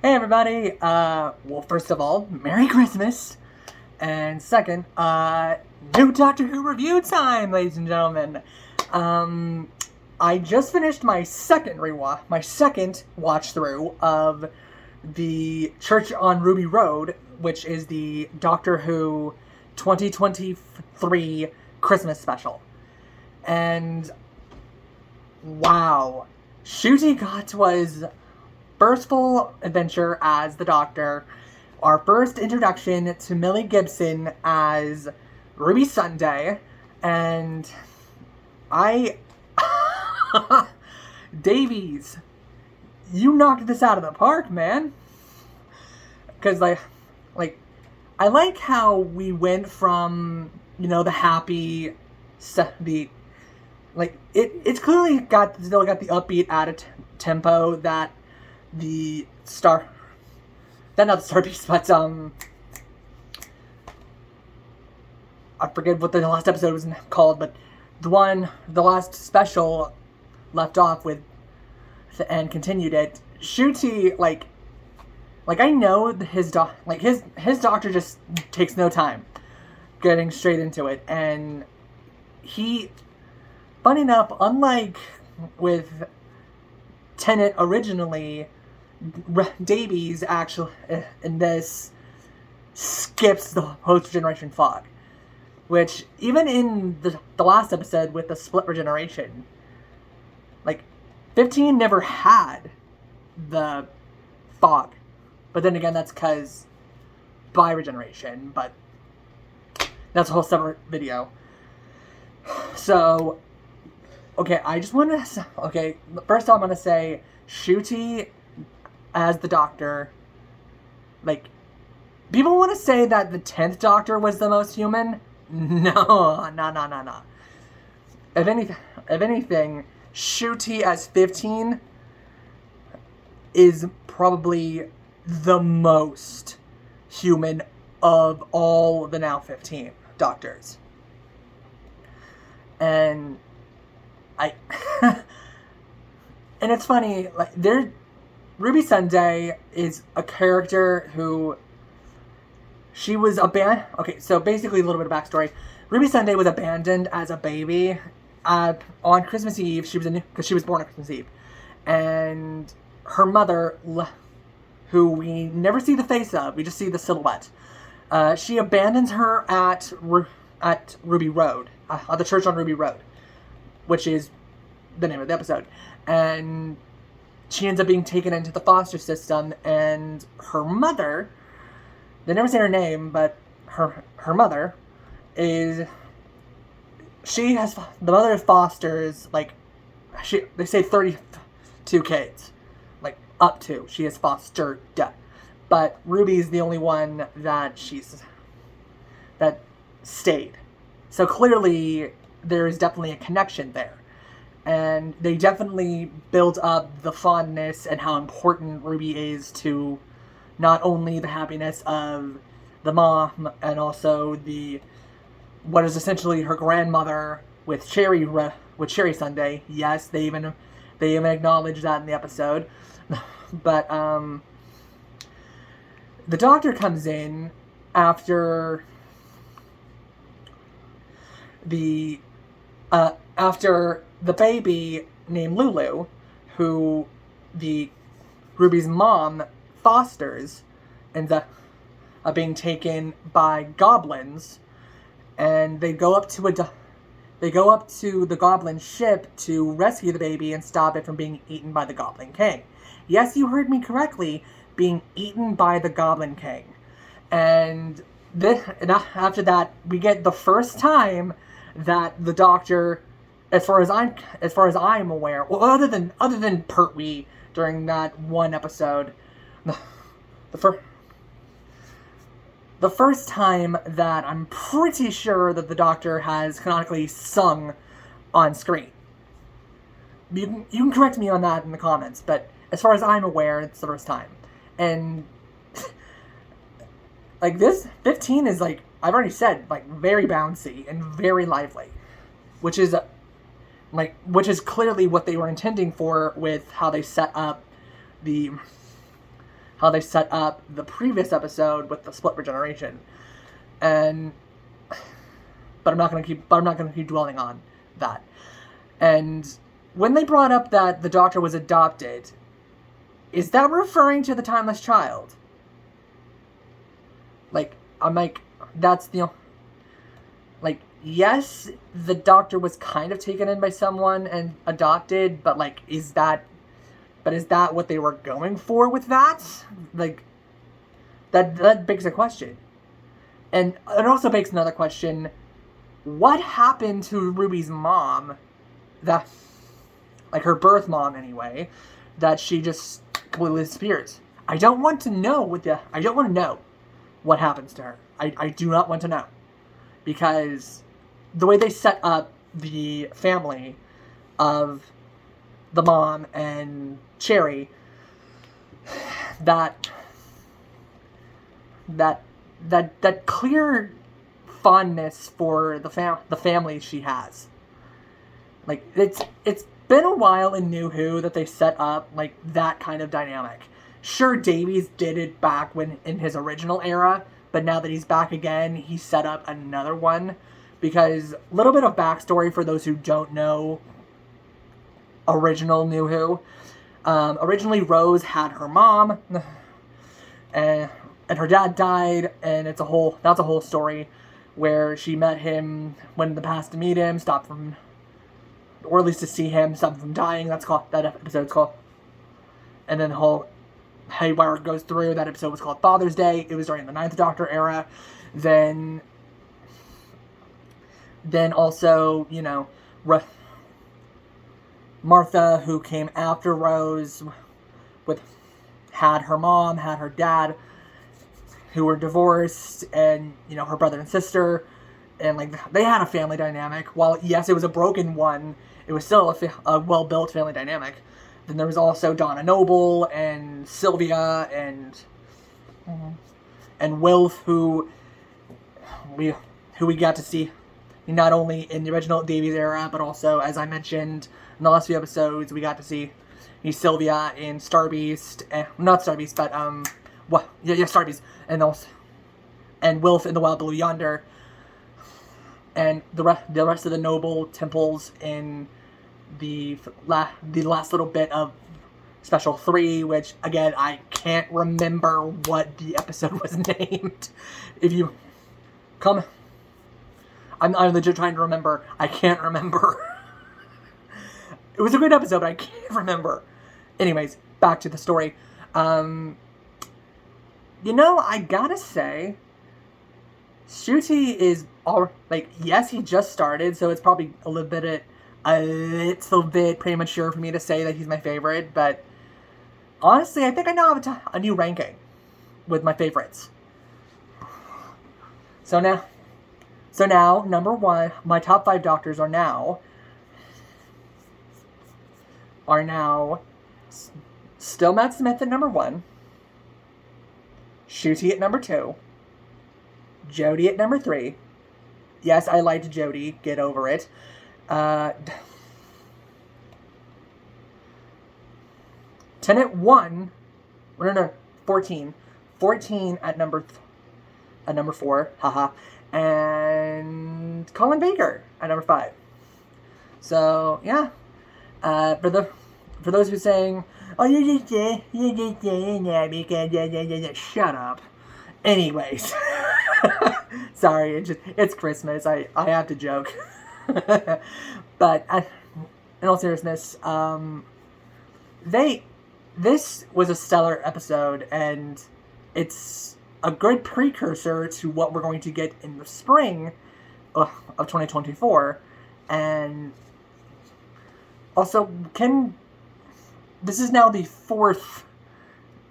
Hey everybody, well first of all, Merry Christmas! And second, new Doctor Who review time, ladies and gentlemen! I just finished my second watch through of the Church on Ruby Road, which is the Doctor Who 2023 Christmas special. And wow, Ncuti Gat was first full adventure as the Doctor, our first introduction to Millie Gibson as Ruby Sunday, and Davies, you knocked this out of the park, man. Because I like how we went from the happy, it's clearly still got the upbeat tempo that the Star, not the Star Beast, but I forget what the last episode was called, but the last special left off with and continued it. Ncuti, I know his doctor just takes no time getting straight into it, and he, funny enough, unlike with Tennant originally, Davies actually in this skips the post-regeneration fog, which even in the last episode with the split regeneration, 15 never had the fog. But then again, that's because by regeneration, but that's a whole separate video. So, okay, I just want to, first I'm going to say, Ncuti as the Doctor, people want to say that the 10th Doctor was the most human. No. If anything, Ncuti as 15 is probably the most human of all the now 15 Doctors. And and it's funny, Ruby Sunday is a character who, she was abandoned. Okay, so basically a little bit of backstory. Ruby Sunday was abandoned as a baby on Christmas Eve. Because she was born on Christmas Eve, and her mother, who we never see the face of, we just see the silhouette. She abandons her at Ruby Road, at the Church on Ruby Road, which is the name of the episode, and she ends up being taken into the foster system, and her mother, they never say her name, but her mother is, the mother fosters, they say 32 kids, up to, she has fostered, but Ruby's the only one that stayed. So clearly, there is definitely a connection there. And they definitely build up the fondness and how important Ruby is to not only the happiness of the mom and also what is essentially her grandmother with Cherry Sunday. Yes, they even acknowledge that in the episode. But the Doctor comes in after after the baby named Lulu, who Ruby's mom fosters, ends up being taken by goblins, and they go up to the goblin ship to rescue the baby and stop it from being eaten by the Goblin King. Yes, you heard me correctly, being eaten by the Goblin King. And after that, we get the first time that the Doctor, as far as I'm aware, well, other than Pertwee during that one episode, the first time that I'm pretty sure that the Doctor has canonically sung on screen. You can correct me on that in the comments, but as far as I'm aware, it's the first time. And this 15 is I've already said, very bouncy and very lively, which is clearly what they were intending for with how they set up the how they set up the previous episode with the split regeneration. But I'm not gonna keep dwelling on that. And when they brought up that the Doctor was adopted, is that referring to the Timeless Child? Like, I'm like, that's the... Like, yes, the Doctor was kind of taken in by someone and adopted, but, like, is that what they were going for with that? Like, that begs a question. And it also begs another question. What happened to Ruby's mom? That, like, her birth mom, anyway, that she just completely disappears. I don't want to know what happens to her. I do not want to know. Because the way they set up the family of the mom and Cherry, that clear fondness for the family she has. Like, it's been a while in New Who that they set up, like, that kind of dynamic. Sure, Davies did it back in his original era, but now that he's back again, he set up another one. Because, a little bit of backstory for those who don't know original New Who. Originally, Rose had her mom, and her dad died, and that's a whole story where she met him, went in the past to meet him, or at least to see him, stopped from dying. That episode's called. And then the whole haywire goes through. That episode was called Father's Day. It was during the 9th Doctor era. Then also, Martha, who came after Rose, had her mom, had her dad, who were divorced, and, her brother and sister, and, like, they had a family dynamic. While, yes, it was a broken one, it was still a well-built family dynamic. Then there was also Donna Noble, and Sylvia, and Wilf, who we got to see not only in the original Davies era, but also, as I mentioned in the last few episodes, we got to see Sylvia in Starbeast, not Starbeast, but Starbeast, and Wilf in The Wild Blue Yonder, and the rest of the Noble Temples in the last little bit of Special 3, which, again, I can't remember what the episode was named. If you come... I'm legit trying to remember. I can't remember. It was a great episode, but I can't remember. Anyways, back to the story. I gotta say, Ncuti is yes, he just started, so it's probably a little bit premature for me to say that he's my favorite, but honestly, I think I now have a new ranking with my favorites. So now, number one, my top 5 Doctors are now still Matt Smith at number 1, Ncuti at number 2, Jodie at number 3. Yes, I liked Jodie. Get over it. Tennant 1. No, 14. 14 at number 4. Haha. And Colin Baker at number 5. So, yeah. For those who are saying, oh, you just saying that because shut up. Anyways. Sorry, it's Christmas. I have to joke. But in all seriousness, this was a stellar episode, and it's a good precursor to what we're going to get in the spring of 2024. And also, this is now the 4th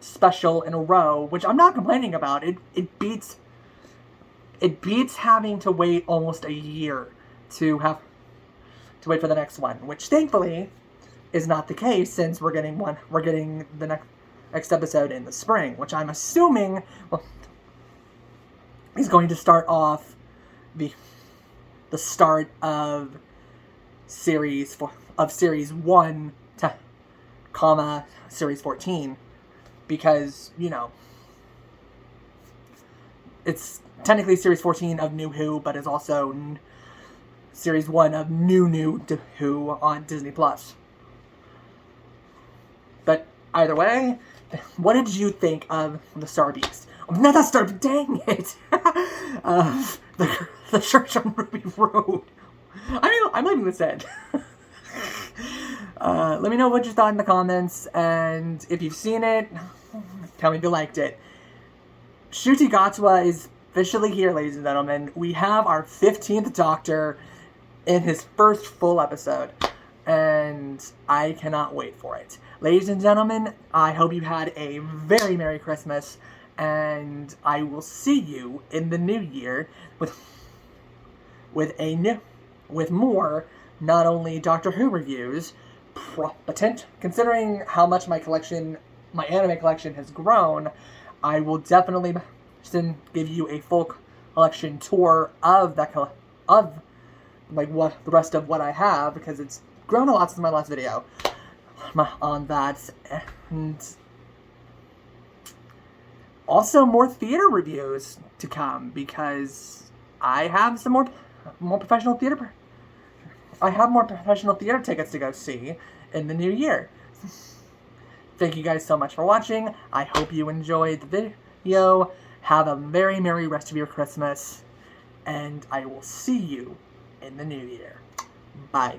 special in a row, which I'm not complaining about. It beats having to wait almost a year to wait for the next one, which thankfully is not the case, since we're getting the next episode in the spring, which I'm assuming is going to start off the start of series 1 to series 14. because, you know, it's technically Series 14 of New Who, but it's also Series 1 of New Who on Disney+. But either way, what did you think of the Star Beast? Not that Star, dang it! The Church on Ruby Road. I'm leaving this in. Let me know what you thought in the comments, and if you've seen it, tell me if you liked it. Ncuti Gatwa is officially here, ladies and gentlemen. We have our 15th Doctor in his first full episode, and I cannot wait for it. Ladies and gentlemen, I hope you had a very Merry Christmas, and I will see you in the new year with more, not only Doctor Who reviews, but considering how much my anime collection has grown, I will definitely give you a full collection tour of what the rest of what I have, because it's grown a lot since my last video on that, and also more theater reviews to come, because I have some more professional theater. I have more professional theater tickets to go see in the new year. Thank you guys so much for watching. I hope you enjoyed the video. Have a very merry rest of your Christmas, and I will see you in the new year. Bye.